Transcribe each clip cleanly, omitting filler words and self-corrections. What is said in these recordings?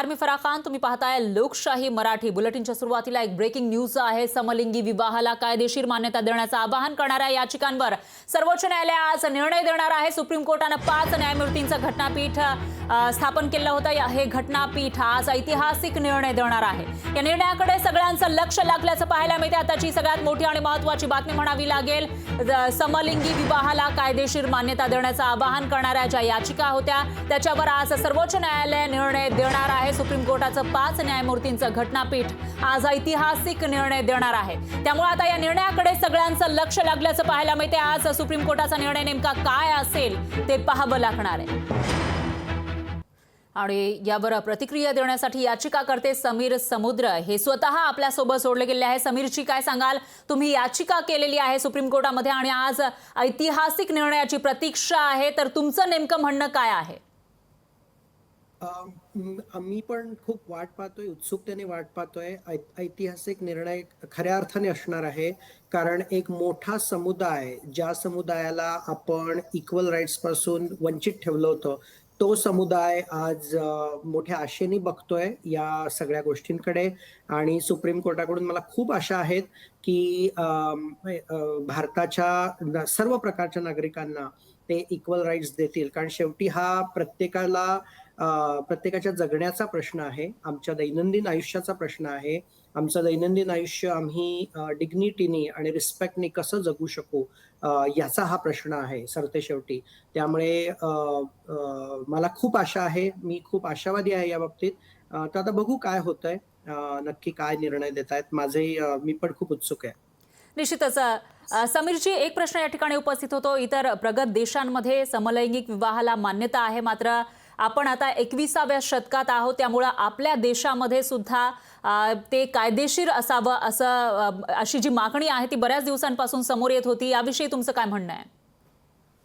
नमस्कार, मी फराह खान. तुम्ही पाहताय लोकशाही मराठी. बुलेटिनच्या सुरुवातीला एक ब्रेकिंग न्यूज आहे. समलिंगी विवाहाला कायदेशीर मान्यता देण्याचं आवाहन करणाऱ्या याचिकांवर सर्वोच्च न्यायालय आज निर्णय देणार आहे. सुप्रीम कोर्टानं 5 न्यायमूर्तींचं घटनापीठ स्थापन केलं होतं. हे घटनापीठ आज ऐतिहासिक निर्णय देणार आहे. या निर्णयाकडे सगळ्यांचं लक्ष लागल्याचं पाहायला मिळते. आताची सगळ्यात मोठी आणि महत्त्वाची बातमी म्हणावी लागेल. समलिंगी विवाहाला कायदेशीर मान्यता देण्याचं आवाहन करणाऱ्या ज्या याचिका होत्या त्याच्यावर आज सर्वोच्च न्यायालय निर्णय देणार आहे. सुप्रीम कोर्टाचं 5 न्यायमूर्तींचं घटनापीठ आज ऐतिहासिक निर्णय देणार आहे. त्यामुळे आता या निर्णयाकडे सगळ्यांचं लक्ष लागल्याचं पाहायला मिळते. आज सुप्रीम कोर्टाचा निर्णय नेमका काय असेल ते पाहावं लागणार आहे. आणि यावर प्रतिक्रिया देण्यासाठी याचिकाकर्ते समीर समुद्र हे स्वतः आपल्यासोबत जोडले गेले आहे. समीरची काय सांगाल? तुम्ही याचिका केलेली आहे सुप्रीम कोर्टामध्ये आणि आज ऐतिहासिक निर्णयाची प्रतीक्षा आहे, तर तुमचं नेमकं म्हणणं काय आहे? आम्ही पण खूप वाट पाहतोय, उत्सुकतेने वाट पाहतोय. ऐतिहासिक निर्णय खऱ्या अर्थाने असणार आहे, कारण एक मोठा समुदाय, ज्या समुदायाला आपण इक्वल राईट्स पासून वंचित ठेवलं होतं, तो समुदाय आज मोठ्या आशेने बघतोय या सगळ्या गोष्टींकडे. आणि सुप्रीम कोर्टाकडून मला खूप आशा आहेत की भारताच्या सर्व प्रकारच्या नागरिकांना ते इक्वल राईट्स देतील. कारण शेवटी हा प्रत्येकाच्या जगण्याचा प्रश्न आहे, आमच्या दैनंदिन आयुष्याचा प्रश्न आहे. आमचं दैनंदिन आयुष्य आम्ही डिग्निटीनी आणि रिस्पेक्टनी कसं जगू शकू, याचा हा प्रश्न आहे सरतेशेवटी. त्यामुळे मला खूप आशा आहे, मी खूप आशावादी आहे या बाबतीत. तर आता बघू काय होतंय, नक्की काय निर्णय देत आहेत. मी पण खूप उत्सुक आहे. निश्चितच समीरजी, एक प्रश्न या ठिकाणी उपस्थित होतो. इतर प्रगत देशांमध्ये समलैंगिक विवाहाला मान्यता आहे, मात्र आपण आता 21व्या शतकात आहोत. त्यामुळे आपल्या देशामध्ये सुद्धा ते कायदेशीर असावं अशी जी मागणी आहे ती बऱ्याच दिवसांपासून समोर येत होती. याविषयी तुमचं काय म्हणणं आहे?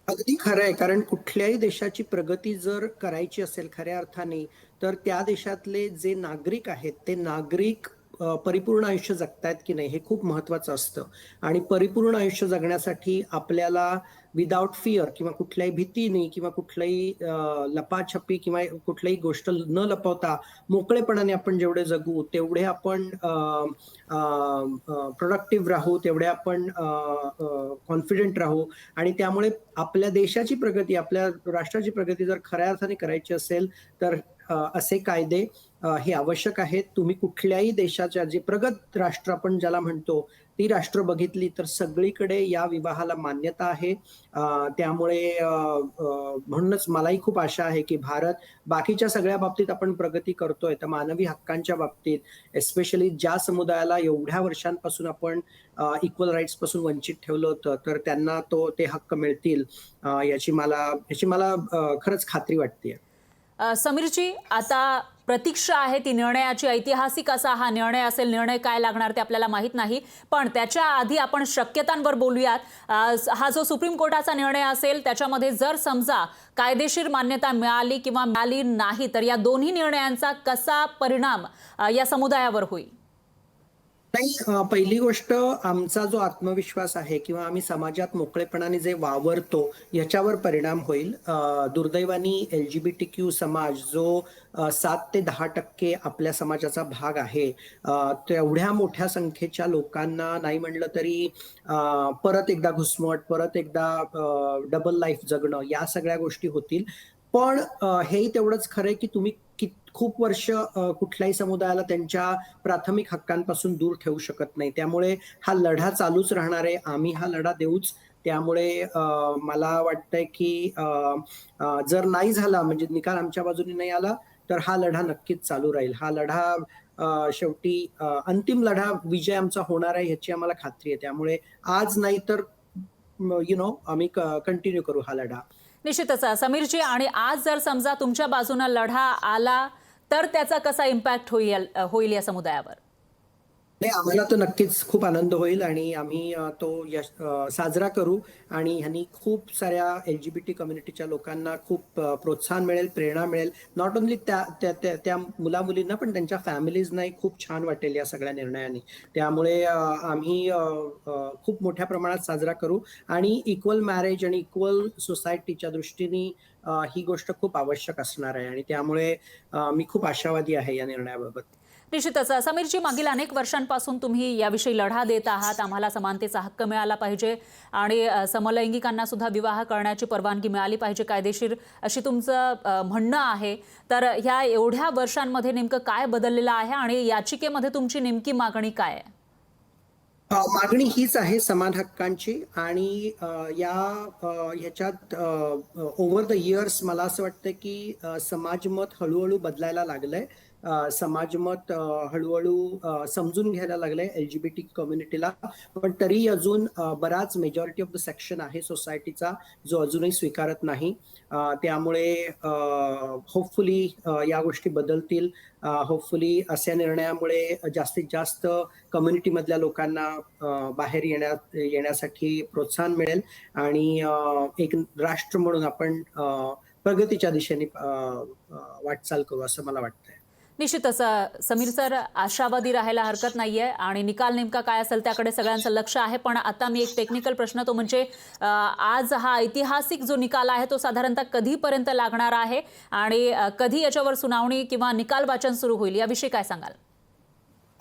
अगदी खरं आहे, कारण कुठल्याही देशाची प्रगती जर करायची असेल खऱ्या अर्थाने, तर त्या देशातले जे नागरिक आहेत ते नागरिक परिपूर्ण आयुष्य जगतायत की नाही हे खूप महत्वाचं असतं. आणि परिपूर्ण आयुष्य जगण्यासाठी आपल्याला विदाउट फिअर किंवा कुठल्याही भीतीने किंवा कुठल्याही लपाछपी किंवा कुठल्याही गोष्ट न लपवता मोकळेपणाने आपण जेवढे जगू तेवढे आपण प्रोडक्टिव्ह राहू, तेवढे आपण कॉन्फिडेंट राहू. आणि त्यामुळे आपल्या देशाची प्रगती, आपल्या राष्ट्राची प्रगती जर खऱ्या अर्थाने करायची असेल तर असे कायदे हे आवश्यक आहेत. तुम्ही कुठल्याही देशाच्या, जे प्रगत राष्ट्र आपण ज्याला म्हणतो, ती राष्ट्र बघितली तर सगळीकडे या विवाहाला मान्यता आहे. त्यामुळे म्हणूनच मलाही खूप आशा आहे की भारत बाकीच्या सगळ्या बाबतीत आपण प्रगती करतोय, तर मानवी हक्कांच्या बाबतीत एस्पेशली ज्या समुदायाला एवढ्या वर्षांपासून आपण इक्वल राईट्स पासून वंचित ठेवलं होतं, तर त्यांना ते हक्क मिळतील, याची मला खरंच खात्री वाटते. समीरजी, आता प्रतीक्षा आहे ती निर्णयाची. ऐतिहासिक असा हा निर्णय असेल. निर्णय काय लागणार ते आपल्याला माहित नाही, पण त्याच्या आधी आपण शक्यतांवर बोलूयात. हा जो सुप्रीम कोर्टाचा निर्णय असेल त्याच्यामध्ये जर समजा कायदेशीर मान्यता मिळाली किंवा मिळाली नाही, तर या दोन्ही निर्णयांचा कसा परिणाम या समुदायावर होईल? नाही, पहिली गोष्ट आमचा जो आत्मविश्वास आहे किंवा आम्ही समाजात मोकळेपणाने जे वावरतो याच्यावर परिणाम होईल. दुर्दैवाने LGBTQ समाज जो 7 ते 10% आपल्या समाजाचा भाग आहे, तेवढ्या मोठ्या संख्येच्या लोकांना नाही म्हणलं तरी परत एकदा घुसमट, परत एकदा डबल लाईफ जगणं, या सगळ्या गोष्टी होतील. पण हेही तेवढंच खरंय की तुम्ही खूप वर्ष कुठल्याही समुदायाला त्यांच्या प्राथमिक हक्कांपासून दूर ठेवू शकत नाही. त्यामुळे हा लढा चालूच राहणार आहे. आम्ही हा लढा देऊच. त्यामुळे मला वाटतंय की जर नाही झाला, म्हणजे निकाल आमच्या बाजूने नाही आला, तर हा लढा नक्कीच चालू राहील. हा लढा शेवटी अंतिम लढा, विजय आमचा होणार आहे ह्याची आम्हाला खात्री आहे. त्यामुळे आज नाही तर आम्ही कंटिन्यू करू हा लढा. निश्चितच समीरजी, आणि आज जर समजा तुमच्या बाजूने लढा आला तर त्याचा कसा इम्पॅक्ट होईल या समुदायावर? नाही, आम्हाला तर नक्कीच खूप आनंद होईल आणि आम्ही तो साजरा करू आणि ह्यांनी खूप साऱ्या एल-जी-बी-टी कम्युनिटीच्या लोकांना खूप प्रोत्साहन मिळेल, प्रेरणा मिळेल. नॉट ओन्ली त्या त्या त्या त्या मुला-मुलींना पण त्यांच्या फॅमिलीजनाही खूप छान वाटेल या सगळ्या निर्णयाने. त्यामुळे आम्ही खूप मोठ्या प्रमाणात साजरा करू आणि इक्वल मॅरेज आणि इक्वल सोसायटीच्या दृष्टीने ही गोष्ट खूप आवश्यक असणार आहे आणि त्यामुळे मी खूप आशावादी आहे या निर्णयाबाबत. निश्चितच समीरजी, मागील अनेक वर्षांपासून तुम्ही याविषयी लढा देत आहात. आम्हाला समानतेचा हक्क मिळाला पाहिजे आणि समलैंगिकांना सुद्धा विवाह करण्याची परवानगी मिळाली पाहिजे कायदेशीर, अशी तुमचं म्हणणं आहे. तर ह्या एवढ्या वर्षांमध्ये नेमकं काय बदललेलं आहे आणि याचिकेमध्ये तुमची नेमकी मागणी काय आहे? मागणी हीच आहे समान हक्कांची आणि ह्याच्यात ओव्हर द इयर्स मला असं वाटतं की समाजमत हळूहळू बदलायला लागलंय. समाजमत हळूहळू समजून घ्यायला लागलंय एल-जी-बी-टी कम्युनिटीला. पण तरी अजून बराच मेजॉरिटी ऑफ द सेक्शन आहे सोसायटीचा जो अजूनही स्वीकारत नाही. त्यामुळे होपफुली या गोष्टी बदलतील. होपफुली अशा निर्णयामुळे जास्तीत जास्त कम्युनिटीमधल्या लोकांना बाहेर येण्यासाठी प्रोत्साहन मिळेल आणि एक राष्ट्र म्हणून आपण प्रगतीच्या दिशेने वाटचाल करू असं मला वाटतंय. निश्चितच समीर सर, आशावादी राहायला हरकत नाहीये आणि निकाल नेमका काय असेल त्याकडे सगळ्यांचं लक्ष आहे. पण आता मी एक टेक्निकल प्रश्न, तो म्हणजे आज हा ऐतिहासिक जो निकाल आहे तो साधारणतः कधीपर्यंत लागणार आहे आणि कधी याच्यावर सुनावणी किंवा निकाल वाचन सुरू होईल, याविषयी काय सांगाल?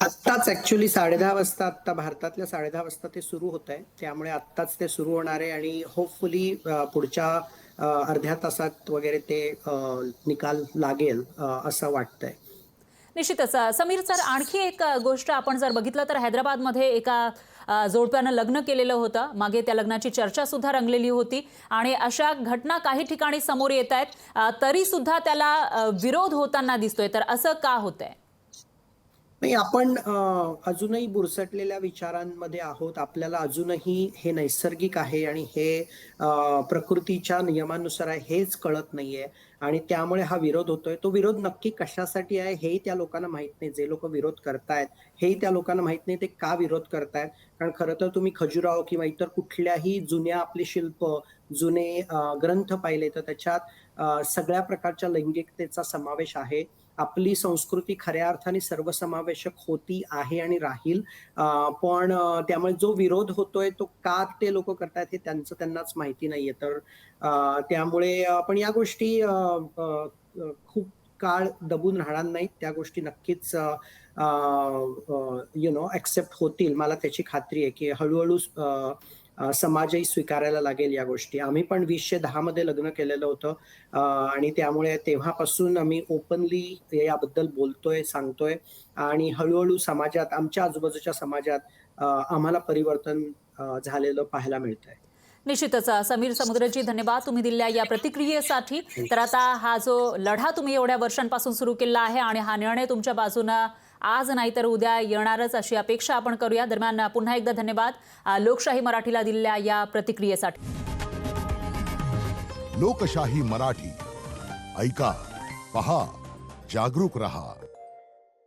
आत्ताच ऍक्च्युली 10:30 वाजता, आत्ता भारतातल्या 10:30 वाजता ते सुरू होत आहे. त्यामुळे आत्ताच ते सुरू होणार आहे आणि होपफुली पुढच्या अर्ध्या तासात वगैरे ते निकाल लागेल असं वाटतंय. निश्चितच समीर सर, आणखी एक गोष्ट आपण जर बघितलं तर हैदराबादमध्ये एका जोडप्यानं लग्न केलेलं होतं. मागे त्या लग्नाची चर्चा सुद्धा रंगलेली होती आणि अशा घटना काही ठिकाणी समोर येत आहेत. तरी सुद्धा त्याला विरोध होताना दिसतोय. तर असं का होतंय? नाही, आपण अजूनही बुरसटलेल्या विचारांमध्ये आहोत. आपल्याला अजूनही हे नैसर्गिक आहे आणि हे प्रकृतीच्या नियमानुसार आहे हेच कळत नाहीये आणि त्यामुळे हा विरोध होतोय. तो विरोध नक्की कशासाठी आहे हेही त्या लोकांना माहित नाही. जे लोक विरोध करतायत हेही त्या लोकांना माहित नाही ते का विरोध करतायत. कारण खरं तर तुम्ही खजुराहो किंवा इतर कुठल्याही जुन्या आपले शिल्प, जुने ग्रंथ पाहिले तर त्याच्यात सगळ्या प्रकारच्या लैंगिकतेचा समावेश आहे. आपली संस्कृती खऱ्या अर्थाने सर्वसमावेशक होती, आहे आणि राहील. पण त्यामुळे जो विरोध होतोय तो का ते लोक करतायत हे त्यांनाच माहिती नाहीये. तर त्यामुळे पण या गोष्टी खूप काळ दबून राहणार नाहीत. त्या गोष्टी नक्कीच ऍक्सेप्ट होतील. मला त्याची खात्री आहे की हळूहळू समाजही स्वीकारायला लागेल या गोष्टी. आम्ही पण 2010 मध्ये लग्न केलेलं होतं आणि त्यामुळे तेव्हापासून आम्ही ओपनली याबद्दल बोलतोय, सांगतोय आणि हळूहळू समाजात, आमच्या आजूबाजूच्या समाजात आम्हाला परिवर्तन झालेलं पाहायला मिळतंय. निश्चितच समीर समुद्रजी, धन्यवाद तुम्ही दिलेल्या या प्रतिक्रियेसाठी. तर आता हा जो लढा तुम्ही एवढ्या वर्षांपासून सुरू केला आहे आणि हा निर्णय तुमच्या बाजूनं आज नाही तर उद्या येणारच अशी अपेक्षा आपण करूया. दरम्यान पुन्हा एकदा धन्यवाद लोकशाही मराठीला दिलेल्या या प्रतिक्रियेसाठी. लोकशाही मराठी, ऐका, पहा, जागरूक रहा.